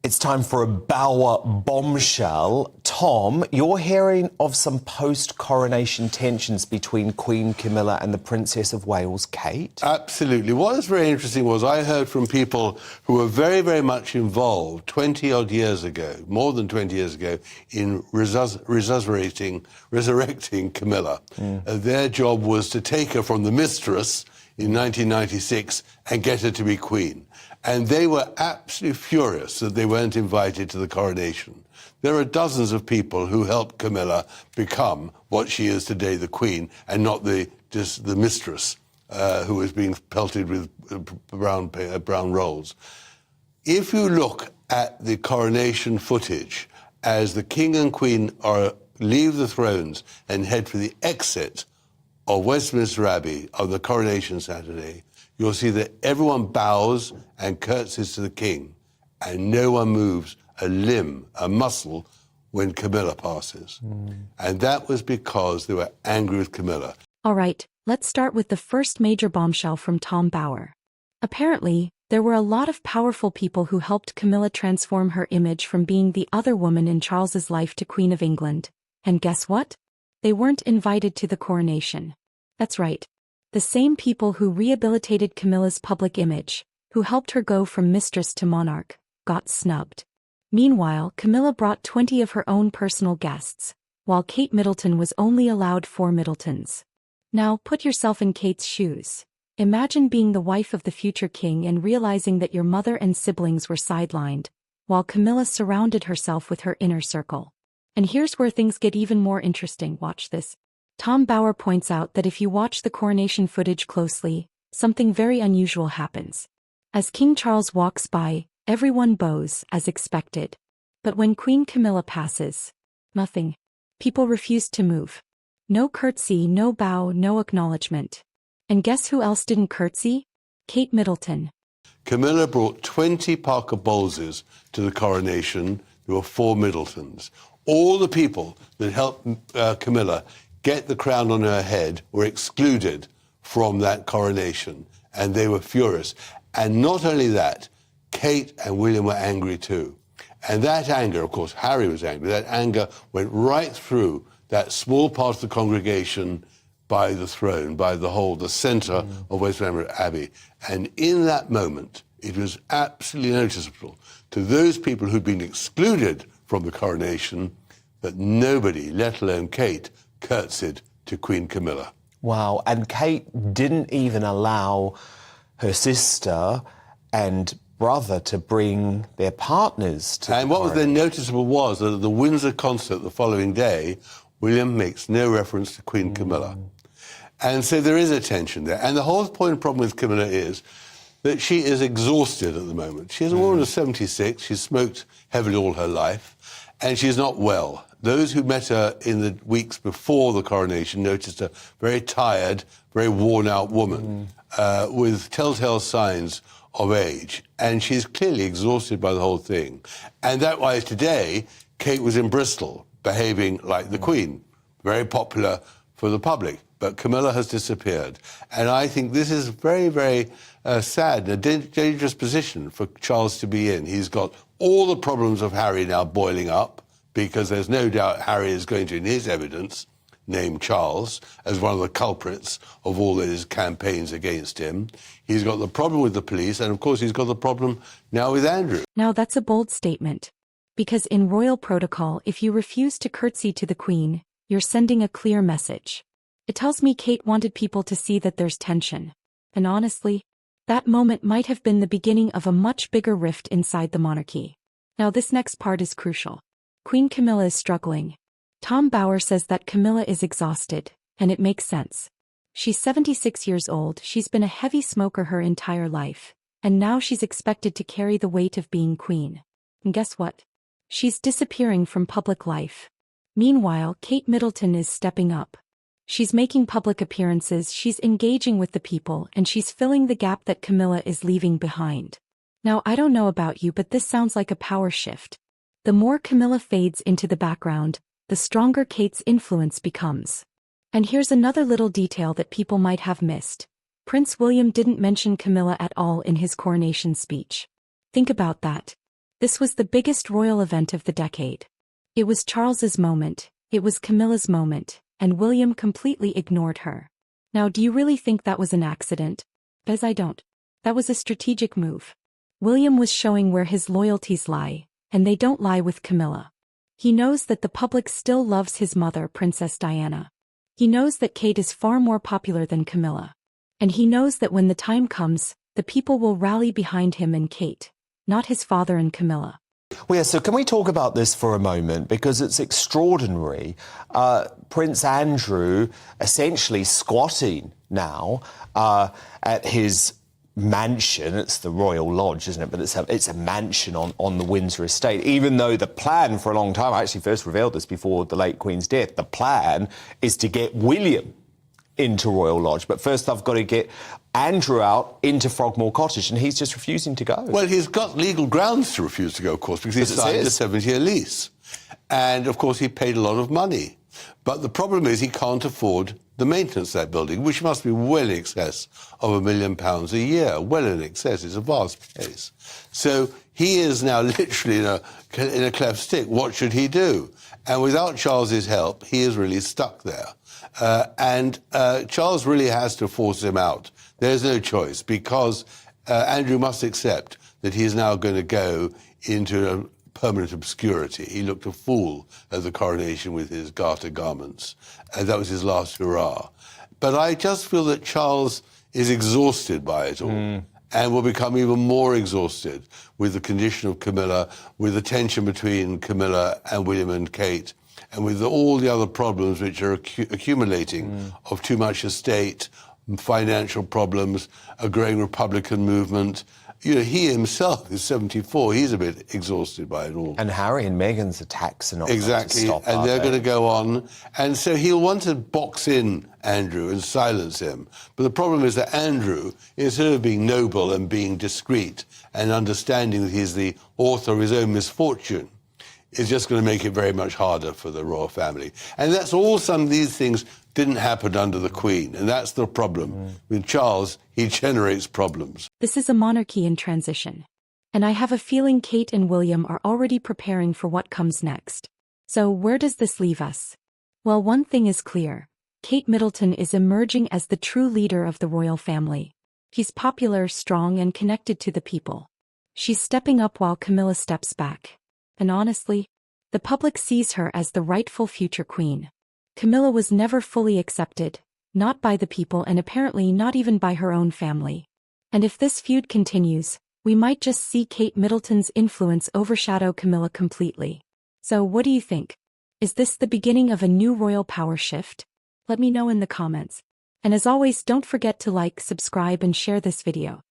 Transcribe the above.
It's time for a Bower bombshell. Tom, you're hearing of some post-coronation tensions between Queen Camilla and the Princess of Wales, Kate? Absolutely. What was very interesting was I heard from people who were very, very much involved 20-odd years ago, more than 20 years ago, in resurrecting Camilla. Their job was to take her from the mistress in 1996 and get her to be queen. And they were absolutely furious that they weren't invited to the coronation. There are dozens of people who helped Camilla become what she is today, the queen, and not just the mistress who was being pelted with brown rolls. If you look at the coronation footage as the king and queen leave the thrones and head for the exit of Westminster Abbey on the coronation Saturday, you'll see that everyone bows and curtsies to the king, and no one moves a limb, a muscle, when Camilla passes. And that was because they were angry with Camilla. All right, let's start with the first major bombshell from Tom Bower. Apparently, there were a lot of powerful people who helped Camilla transform her image from being the other woman in Charles's life to Queen of England. And guess what? They weren't invited to the coronation. That's right. The same people who rehabilitated Camilla's public image, who helped her go from mistress to monarch, got snubbed. Meanwhile, Camilla brought 20 of her own personal guests, while Kate Middleton was only allowed 4 Middletons. Now, put yourself in Kate's shoes. Imagine being the wife of the future king and realizing that your mother and siblings were sidelined, while Camilla surrounded herself with her inner circle. And here's where things get even more interesting. Watch this. Tom Bower points out that if you watch the coronation footage closely, something very unusual happens. As King Charles walks by, everyone bows, as expected. But when Queen Camilla passes, nothing. People refuse to move. No curtsy, no bow, no acknowledgement. And guess who else didn't curtsy? Kate Middleton. Camilla brought 20 Parker Bowleses to the coronation. There were 4 Middletons. All the people that helped Camilla get the crown on her head were excluded from that coronation, and they were furious. And not only that, Kate and William were angry too. And that anger, of course, Harry was angry, that anger went right through that small part of the congregation by the throne, by the centre of Westminster Abbey. And in that moment, it was absolutely noticeable to those people who'd been excluded from the coronation that nobody, let alone Kate, curtsied to Queen Camilla. Wow, and Kate didn't even allow her sister and brother to bring their partners to And what was then noticeable was that at the Windsor concert the following day, William makes no reference to Queen Camilla. And so there is a tension there. And the whole point and problem with Camilla is that she is exhausted at the moment. She's a woman of 76, she's smoked heavily all her life, and she's not well. Those who met her in the weeks before the coronation noticed a very tired, very worn-out woman with telltale signs of age. And she's clearly exhausted by the whole thing. And that why today, Kate was in Bristol, behaving like the Queen, very popular for the public. But Camilla has disappeared. And I think this is very, very sad, a dangerous position for Charles to be in. He's got all the problems of Harry now boiling up, because there's no doubt Harry is going to, in his evidence, name Charles as one of the culprits of all his campaigns against him. He's got the problem with the police, and of course he's got the problem now with Andrew. Now that's a bold statement. Because in royal protocol, if you refuse to curtsy to the Queen, you're sending a clear message. It tells me Kate wanted people to see that there's tension. And honestly, that moment might have been the beginning of a much bigger rift inside the monarchy. Now this next part is crucial. Queen Camilla is struggling. Tom Bower says that Camilla is exhausted, and it makes sense. She's 76 years old, she's been a heavy smoker her entire life, and now she's expected to carry the weight of being queen. And guess what? She's disappearing from public life. Meanwhile, Kate Middleton is stepping up. She's making public appearances, she's engaging with the people, and she's filling the gap that Camilla is leaving behind. Now, I don't know about you, but this sounds like a power shift. The more Camilla fades into the background, the stronger Kate's influence becomes. And here's another little detail that people might have missed. Prince William didn't mention Camilla at all in his coronation speech. Think about that. This was the biggest royal event of the decade. It was Charles's moment, it was Camilla's moment, and William completely ignored her. Now, do you really think that was an accident? Because I don't. That was a strategic move. William was showing where his loyalties lie, and they don't lie with Camilla. He knows that the public still loves his mother, Princess Diana. He knows that Kate is far more popular than Camilla. And he knows that when the time comes, the people will rally behind him and Kate, not his father and Camilla. Well, yeah, so can we talk about this for a moment? Because it's extraordinary. Prince Andrew essentially squatting now at his mansion. It's the Royal Lodge, isn't it? But it's a mansion on the Windsor estate. Even though the plan for a long time, I actually first revealed this before the late Queen's death, the plan is to get William into Royal Lodge. But first I've got to get Andrew out into Frogmore Cottage, and he's just refusing to go. Well, he's got legal grounds to refuse to go, of course, because he signed a 7-year lease. And, of course, he paid a lot of money. But the problem is he can't afford the maintenance of that building, which must be well in excess of £1 million a year. Well in excess. It's a vast place. So he is now literally in a cleft stick. What should he do? And without Charles's help, he is really stuck there. And Charles really has to force him out. There's no choice, because Andrew must accept that he is now going to go into a permanent obscurity. He looked a fool at the coronation with his garter garments. That was his last hurrah. But I just feel that Charles is exhausted by it all and will become even more exhausted with the condition of Camilla, with the tension between Camilla and William and Kate, and with all the other problems which are accumulating of too much estate, financial problems, a growing Republican movement. You know, he himself is 74. He's a bit exhausted by it all. And Harry and Meghan's attacks are not going to stop, and they're going to go on. And so he'll want to box in Andrew and silence him. But the problem is that Andrew, instead of being noble and being discreet and understanding that he's the author of his own misfortune, is just going to make it very much harder for the royal family. And that's all. Some of these things didn't happen under the Queen, and that's the problem. With Charles, he generates problems. This is a monarchy in transition. And I have a feeling Kate and William are already preparing for what comes next. So where does this leave us? Well, one thing is clear. Kate Middleton is emerging as the true leader of the royal family. She's popular, strong, and connected to the people. She's stepping up while Camilla steps back. And honestly, the public sees her as the rightful future queen. Camilla was never fully accepted, not by the people and apparently not even by her own family. And if this feud continues, we might just see Kate Middleton's influence overshadow Camilla completely. So what do you think? Is this the beginning of a new royal power shift? Let me know in the comments. And as always, don't forget to like, subscribe, and share this video.